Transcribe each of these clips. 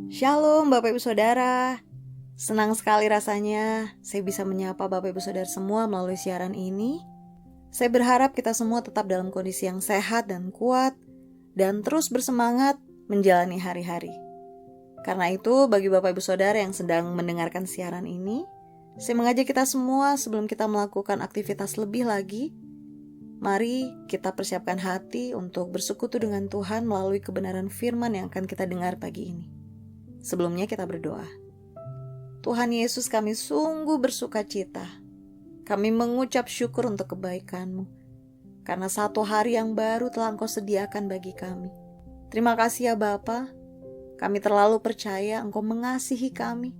Shalom Bapak Ibu Saudara. Senang sekali rasanya saya bisa menyapa Bapak Ibu Saudara semua melalui siaran ini. Saya berharap kita semua tetap dalam kondisi yang sehat dan kuat dan terus bersemangat menjalani hari-hari. Karena itu bagi Bapak Ibu Saudara yang sedang mendengarkan siaran ini, saya mengajak kita semua sebelum kita melakukan aktivitas lebih lagi, mari kita persiapkan hati untuk bersekutu dengan Tuhan melalui kebenaran firman yang akan kita dengar pagi ini. Sebelumnya kita berdoa. Tuhan Yesus, kami sungguh bersuka cita. Kami mengucap syukur untuk kebaikan-Mu. Karena satu hari yang baru telah Engkau sediakan bagi kami. Terima kasih ya Bapa. Kami terlalu percaya Engkau mengasihi kami.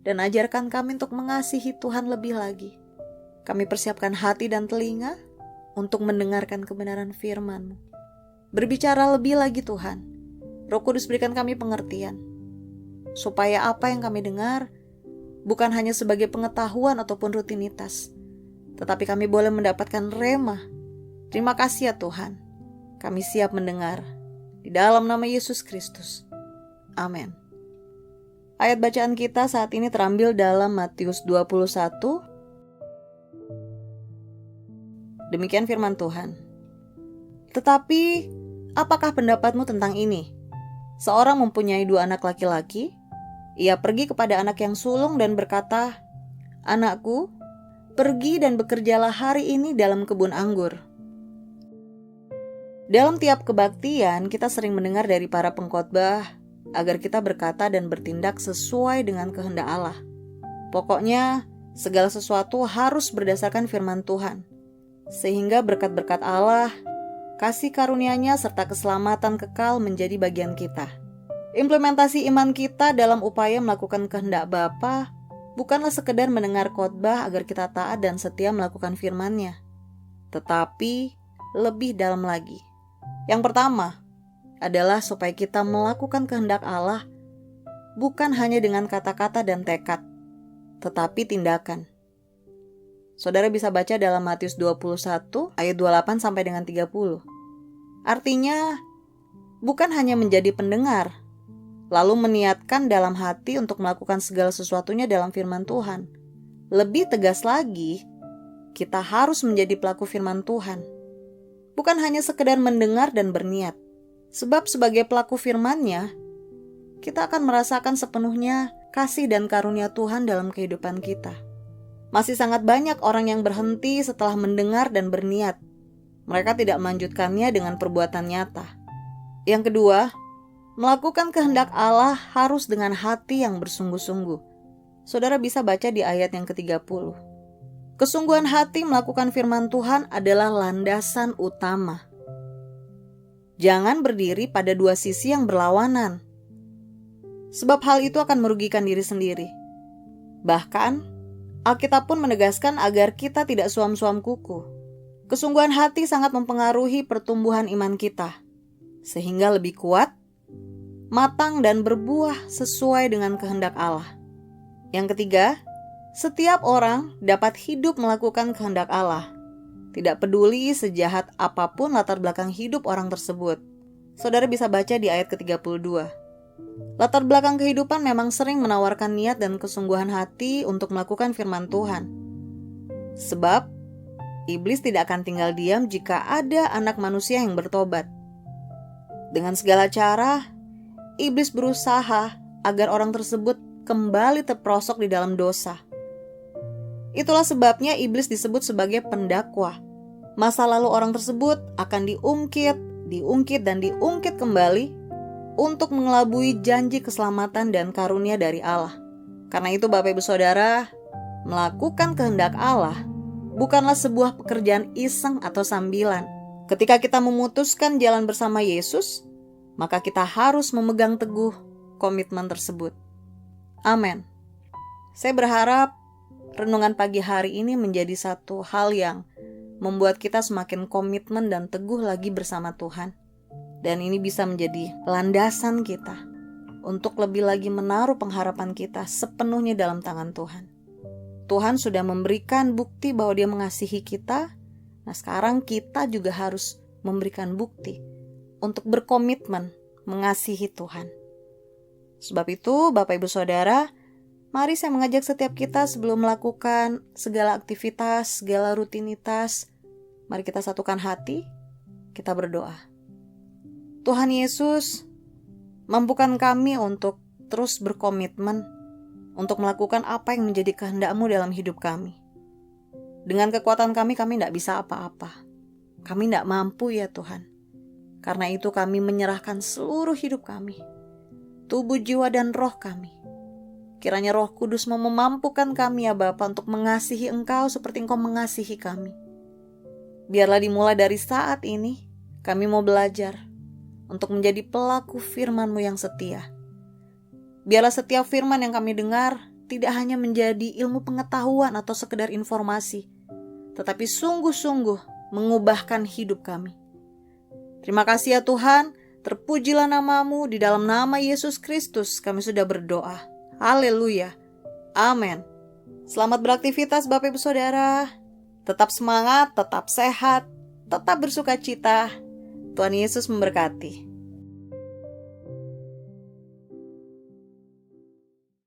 Dan ajarkan kami untuk mengasihi Tuhan lebih lagi. Kami persiapkan hati dan telinga untuk mendengarkan kebenaran firman-Mu. Berbicara lebih lagi Tuhan. Roh Kudus berikan kami pengertian. Supaya apa yang kami dengar bukan hanya sebagai pengetahuan ataupun rutinitas, tetapi kami boleh mendapatkan rema. Terima kasih ya Tuhan. Kami siap mendengar. Di dalam nama Yesus Kristus. Amin. Ayat bacaan kita saat ini terambil dalam Matius 21. Demikian firman Tuhan. Tetapi, apakah pendapatmu tentang ini? Seorang mempunyai 2 anak laki-laki. Ia pergi kepada anak yang sulung dan berkata, "Anakku, pergi dan bekerjalah hari ini dalam kebun anggur." Dalam tiap kebaktian, kita sering mendengar dari para pengkhotbah agar kita berkata dan bertindak sesuai dengan kehendak Allah. Pokoknya, segala sesuatu harus berdasarkan firman Tuhan, sehingga berkat-berkat Allah, kasih karunia-Nya serta keselamatan kekal menjadi bagian kita. Implementasi iman kita dalam upaya melakukan kehendak Bapa bukanlah sekedar mendengar khotbah agar kita taat dan setia melakukan firman-Nya, tetapi lebih dalam lagi. Yang pertama adalah supaya kita melakukan kehendak Allah bukan hanya dengan kata-kata dan tekad, tetapi tindakan. Saudara bisa baca dalam Matius 21 ayat 28 sampai dengan 30. Artinya, bukan hanya menjadi pendengar, lalu meniatkan dalam hati untuk melakukan segala sesuatunya dalam firman Tuhan. Lebih tegas lagi, kita harus menjadi pelaku firman Tuhan. Bukan hanya sekedar mendengar dan berniat. Sebab sebagai pelaku firman-Nya, kita akan merasakan sepenuhnya kasih dan karunia Tuhan dalam kehidupan kita. Masih sangat banyak orang yang berhenti setelah mendengar dan berniat. Mereka tidak melanjutkannya dengan perbuatan nyata. Yang kedua, melakukan kehendak Allah harus dengan hati yang bersungguh-sungguh. Saudara bisa baca di ayat yang ke-30. Kesungguhan hati melakukan firman Tuhan adalah landasan utama. Jangan berdiri pada 2 sisi yang berlawanan. Sebab hal itu akan merugikan diri sendiri. Bahkan, Alkitab pun menegaskan agar kita tidak suam-suam kuku. Kesungguhan hati sangat mempengaruhi pertumbuhan iman kita, sehingga lebih kuat, matang dan berbuah sesuai dengan kehendak Allah. Yang ketiga, setiap orang dapat hidup melakukan kehendak Allah. Tidak peduli sejahat apapun latar belakang hidup orang tersebut. Saudara bisa baca di ayat ke-32. Latar belakang kehidupan memang sering menawarkan niat dan kesungguhan hati untuk melakukan firman Tuhan. Sebab, iblis tidak akan tinggal diam jika ada anak manusia yang bertobat. Dengan segala cara, iblis berusaha agar orang tersebut kembali terperosok di dalam dosa. Itulah sebabnya iblis disebut sebagai pendakwa. Masa lalu orang tersebut akan diungkit dan diungkit kembali untuk mengelabui janji keselamatan dan karunia dari Allah. Karena itu Bapak Ibu Saudara, melakukan kehendak Allah bukanlah sebuah pekerjaan iseng atau sambilan. Ketika kita memutuskan jalan bersama Yesus, maka kita harus memegang teguh komitmen tersebut. Amin. Saya berharap renungan pagi hari ini menjadi satu hal yang membuat kita semakin komitmen dan teguh lagi bersama Tuhan. Dan ini bisa menjadi landasan kita untuk lebih lagi menaruh pengharapan kita sepenuhnya dalam tangan Tuhan. Tuhan sudah memberikan bukti bahwa Dia mengasihi kita. Nah, sekarang kita juga harus memberikan bukti untuk berkomitmen mengasihi Tuhan. Sebab itu, Bapak Ibu Saudara, mari saya mengajak setiap kita sebelum melakukan segala aktivitas, segala rutinitas, mari kita satukan hati, kita berdoa. Tuhan Yesus, mampukan kami untuk terus berkomitmen untuk melakukan apa yang menjadi kehendak-Mu dalam hidup kami. Dengan kekuatan kami tidak bisa apa-apa. Kami tidak mampu ya Tuhan. Karena itu kami menyerahkan seluruh hidup kami, tubuh, jiwa, dan roh kami. Kiranya Roh Kudus mau memampukan kami ya Bapa untuk mengasihi Engkau seperti Engkau mengasihi kami. Biarlah dimulai dari saat ini, kami mau belajar untuk menjadi pelaku firman-Mu yang setia. Biarlah setiap firman yang kami dengar tidak hanya menjadi ilmu pengetahuan atau sekedar informasi, tetapi sungguh-sungguh mengubahkan hidup kami. Terima kasih ya Tuhan, terpujilah nama-Mu, di dalam nama Yesus Kristus kami sudah berdoa. Haleluya. Amin. Selamat beraktivitas Bapak Ibu Saudara. Tetap semangat, tetap sehat, tetap bersuka cita. Tuhan Yesus memberkati.